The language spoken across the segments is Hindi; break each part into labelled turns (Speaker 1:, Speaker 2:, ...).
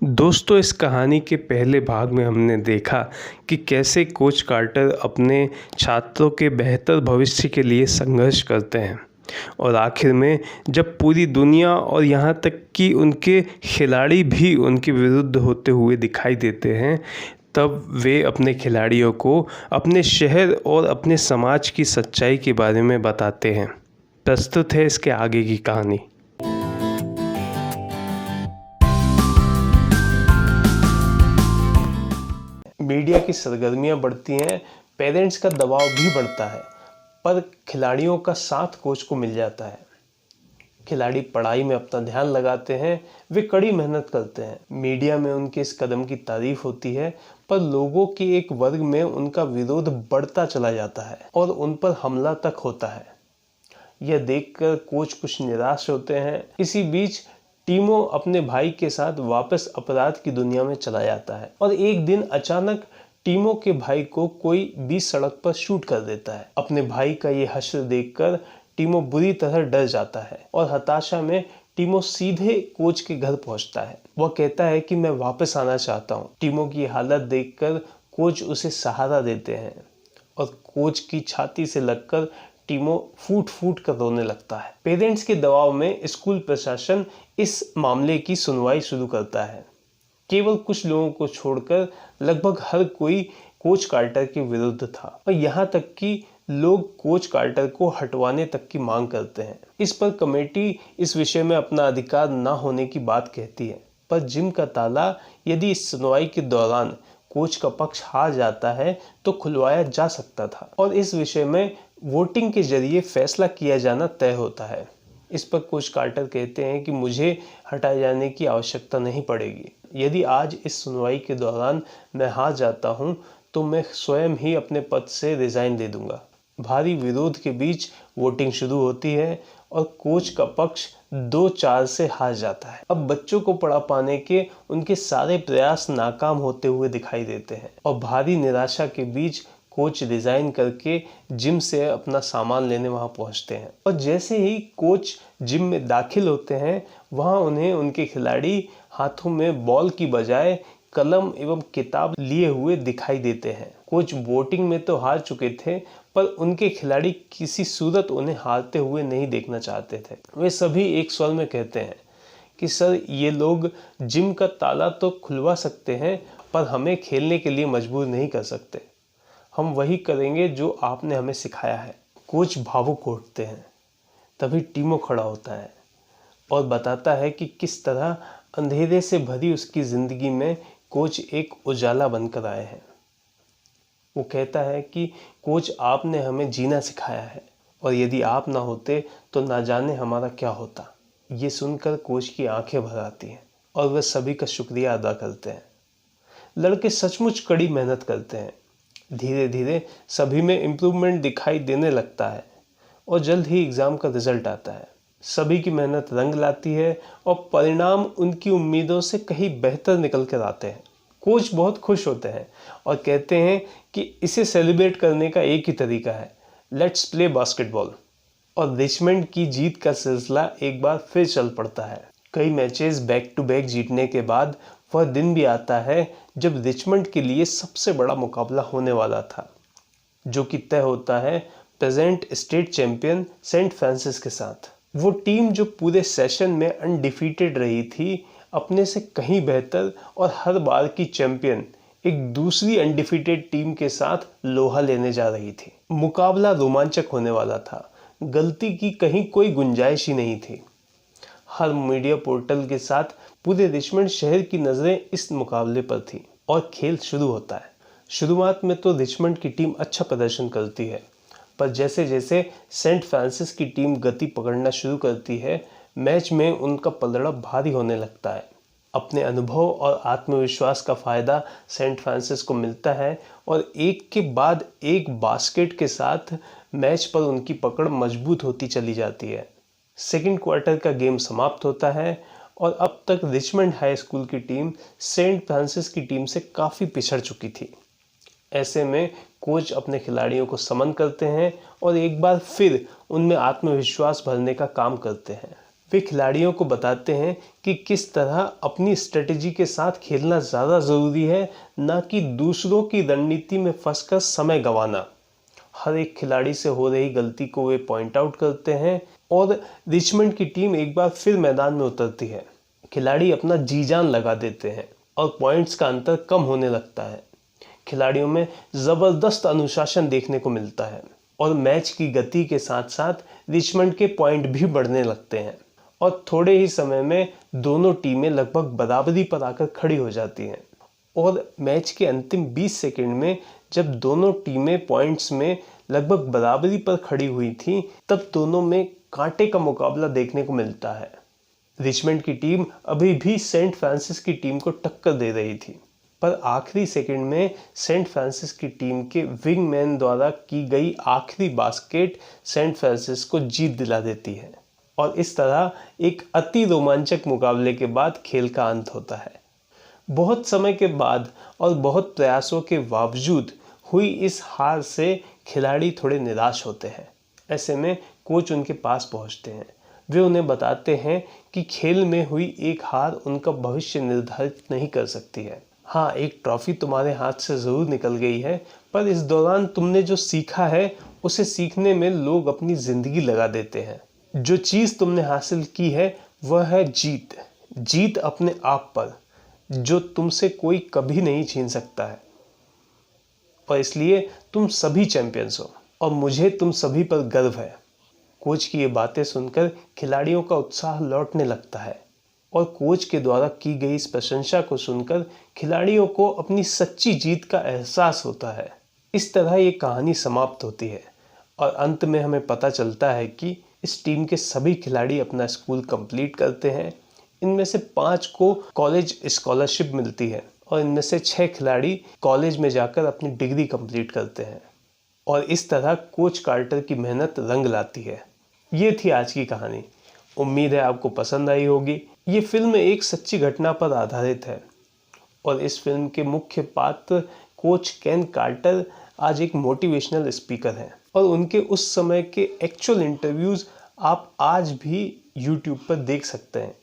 Speaker 1: दोस्तों, इस कहानी के पहले भाग में हमने देखा कि कैसे कोच कार्टर अपने छात्रों के बेहतर भविष्य के लिए संघर्ष करते हैं और आखिर में जब पूरी दुनिया और यहाँ तक कि उनके खिलाड़ी भी उनके विरुद्ध होते हुए दिखाई देते हैं, तब वे अपने खिलाड़ियों को अपने शहर और अपने समाज की सच्चाई के बारे में बताते हैं। प्रस्तुत है इसके आगे की कहानी। मीडिया की सरगर्मियां बढ़ती हैं, पेरेंट्स का दबाव भी बढ़ता है, पर खिलाड़ियों का साथ कोच को मिल जाता है। खिलाड़ी पढ़ाई में अपना ध्यान लगाते हैं, वे कड़ी मेहनत करते हैं। मीडिया में उनके इस कदम की तारीफ होती है, पर लोगों के एक वर्ग में उनका विरोध बढ़ता चला जाता है और उन पर हमला तक होता है। यह देखकर कोच कुछ निराश होते हैं। इसी बीच टीमो अपने भाई के साथ वापस अपराध की दुनिया में चला जाता है और एक दिन अचानक टीमो के भाई को कोई बीच सड़क पर शूट कर देता है। अपने भाई का ये हश्र देखकर टीमो बुरी तरह डर जाता है और हताशा में टीमो सीधे कोच के घर पहुंचता है। वह कहता है कि मैं वापस आना चाहता हूं। टीमो की हालत देखकर कोच उसे सहारा देते हैं और कोच की छाती से लगकर टीमो फूट फूट कर रोने लगता है। पेरेंट्स के दबाव में स्कूल प्रशासन इस मामले की सुनवाई शुरू करता है। केवल कुछ लोगों को छोड़कर लगभग हर कोई कोच कार्टर के विरुद्ध था और यहाँ तक कि लोग कोच कार्टर को हटवाने तक की मांग करते हैं। इस पर कमेटी इस विषय में अपना अधिकार न होने की बात कहती है, पर जिम का ताला यदि इस सुनवाई के दौरान कोच का पक्ष हार जाता है तो खुलवाया जा सकता था और इस विषय में वोटिंग के जरिए फैसला किया जाना तय होता है। इस पर कोच कार्टर कहते हैं कि मुझे हटाए जाने की आवश्यकता नहीं पड़ेगी। यदि आज इस सुनवाई के दौरान मैं हार जाता हूं तो मैं स्वयं ही अपने पद से रिजाइन दे दूंगा। भारी विरोध के बीच वोटिंग शुरू होती है और कोच का पक्ष 2-4 से हार जाता है। अब बच्चों को पढ़ा पाने के उनके सारे प्रयास नाकाम होते हुए दिखाई देते हैं और भारी निराशा के बीच कोच रिजाइन करके जिम से अपना सामान लेने वहां पहुंचते हैं और जैसे ही कोच जिम में दाखिल होते हैं, वहां उन्हें उनके खिलाड़ी हाथों में बॉल की बजाय कलम एवं किताब लिए हुए दिखाई देते हैं। कोच वोटिंग में तो हार चुके थे, पर उनके खिलाड़ी किसी सूरत उन्हें हारते हुए नहीं देखना चाहते थे। वे सभी एक स्वर में कहते हैं कि सर, ये लोग जिम का ताला तो खुलवा सकते हैं, पर हमें खेलने के लिए मजबूर नहीं कर सकते। हम वही करेंगे जो आपने हमें सिखाया है। कोच भावुक उठते हैं। तभी टीमो खड़ा होता है और बताता है कि किस तरह अंधेरे से भरी उसकी जिंदगी में कोच एक उजाला बनकर आए हैं। वो कहता है कि कोच, आपने हमें जीना सिखाया है और यदि आप ना होते तो ना जाने हमारा क्या होता। ये सुनकर कोच की आंखें भर आती हैं और वह सभी का शुक्रिया अदा करते हैं। लड़के सचमुच कड़ी मेहनत करते हैं। धीरे धीरे सभी में इम्प्रूवमेंट दिखाई देने लगता है और जल्द ही एग्ज़ाम का रिजल्ट आता है। सभी की मेहनत रंग लाती है और परिणाम उनकी उम्मीदों से कहीं बेहतर निकल कर आते हैं। कोच बहुत खुश होते हैं और कहते हैं कि इसे सेलिब्रेट करने का एक ही तरीका है, लेट्स प्ले बास्केटबॉल। और रिचमंड की जीत का सिलसिला एक बार फिर चल पड़ता है। कई मैचेस बैक टू बैक जीतने के बाद वह दिन भी आता है जब रिचमंड के लिए सबसे बड़ा मुकाबला होने वाला था, जो कि तय होता है present state champion Saint Francis के साथ। वो टीम जो पूरे सेशन में अनडिफीटेड रही थी, अपने से कहीं बेहतर और हर बार की चैंपियन एक दूसरी अनडिफीटेड टीम के साथ लोहा लेने जा रही थी। मुकाबला रोमांचक होने वाला था। गलती की कहीं कोई गुंजाइश ही नहीं थी। हर मीडिया पोर्टल के साथ पूरे रिचमंड शहर की नजरें इस मुकाबले पर थी और खेल शुरू होता है। शुरुआत में तो रिचमंड की टीम अच्छा प्रदर्शन करती है, पर जैसे जैसे सेंट फ्रांसिस की टीम गति पकड़ना शुरू करती है, मैच में उनका पलड़ा भारी होने लगता है। अपने अनुभव और आत्मविश्वास का फायदा सेंट फ्रांसिस को मिलता है और एक के बाद एक बास्केट के साथ मैच पर उनकी पकड़ मजबूत होती चली जाती है। सेकेंड क्वार्टर का गेम समाप्त होता है और अब तक रिचमंड हाई स्कूल की टीम सेंट फ्रांसिस की टीम से काफ़ी पिछड़ चुकी थी। ऐसे में कोच अपने खिलाड़ियों को समन करते हैं और एक बार फिर उनमें आत्मविश्वास भरने का काम करते हैं। वे खिलाड़ियों को बताते हैं कि किस तरह अपनी स्ट्रेटजी के साथ खेलना ज़्यादा ज़रूरी है, ना कि दूसरों की रणनीति में फंसकर समय गंवाना। हर एक खिलाड़ी से हो रही गलती को वे पॉइंट आउट करते हैं और रिचमंड की टीम एक बार फिर मैदान में उतरती है। खिलाड़ी अपना जी जान लगा देते हैं और पॉइंट्स का अंतर कम होने लगता है। खिलाड़ियों में ज़बरदस्त अनुशासन देखने को मिलता है और मैच की गति के साथ साथ रिचमंड के पॉइंट भी बढ़ने लगते हैं और थोड़े ही समय में दोनों टीमें लगभग बराबरी पर आकर खड़ी हो जाती हैं। और मैच के अंतिम 20 सेकंड में जब दोनों टीमें पॉइंट्स में लगभग बराबरी पर खड़ी हुई थीं, तब दोनों में कांटे का मुकाबला देखने को मिलता है। रिचमंड की टीम अभी भी सेंट फ्रांसिस की टीम को टक्कर दे रही थी, पर आखिरी सेकंड में सेंट फ्रांसिस की टीम के विंगमैन द्वारा की गई आखिरी बास्केट सेंट फ्रांसिस को जीत दिला देती है और इस तरह एक अति रोमांचक मुकाबले के बाद खेल का अंत होता है। बहुत समय के बाद और बहुत प्रयासों के बावजूद हुई इस हार से खिलाड़ी थोड़े निराश होते हैं। ऐसे में कोच उनके पास पहुंचते हैं। वे उन्हें बताते हैं कि खेल में हुई एक हार उनका भविष्य निर्धारित नहीं कर सकती है। हाँ, एक ट्रॉफी तुम्हारे हाथ से ज़रूर निकल गई है, पर इस दौरान तुमने जो सीखा है उसे सीखने में लोग अपनी ज़िंदगी लगा देते हैं। जो चीज़ तुमने हासिल की है वह है जीत। जीत अपने आप पर, जो तुमसे कोई कभी नहीं छीन सकता है। और इसलिए तुम सभी चैंपियंस हो और मुझे तुम सभी पर गर्व है। कोच की ये बातें सुनकर खिलाड़ियों का उत्साह लौटने लगता है और कोच के द्वारा की गई इस प्रशंसा को सुनकर खिलाड़ियों को अपनी सच्ची जीत का एहसास होता है। इस तरह ये कहानी समाप्त होती है और अंत में हमें पता चलता है कि इस टीम के सभी खिलाड़ी अपना स्कूल कंप्लीट करते हैं। इनमें से 5 को कॉलेज स्कॉलरशिप मिलती है और इनमें से 6 खिलाड़ी कॉलेज में जाकर अपनी डिग्री कंप्लीट करते हैं और इस तरह कोच कार्टर की मेहनत रंग लाती है। ये थी आज की कहानी। उम्मीद है आपको पसंद आई होगी। ये फिल्म एक सच्ची घटना पर आधारित है और इस फिल्म के मुख्य पात्र कोच केन कार्टर आज एक मोटिवेशनल स्पीकर हैं और उनके उस समय के एक्चुअल इंटरव्यूज़ आप आज भी यूट्यूब पर देख सकते हैं।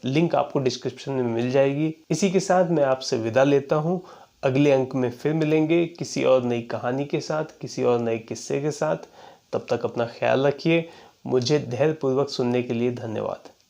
Speaker 1: लिंक आपको डिस्क्रिप्शन में मिल जाएगी। इसी के साथ मैं आपसे विदा लेता हूँ। अगले अंक में फिर मिलेंगे किसी और नई कहानी के साथ, किसी और नए किस्से के साथ। तब तक अपना ख्याल रखिए। मुझे धैर्यपूर्वक सुनने के लिए धन्यवाद।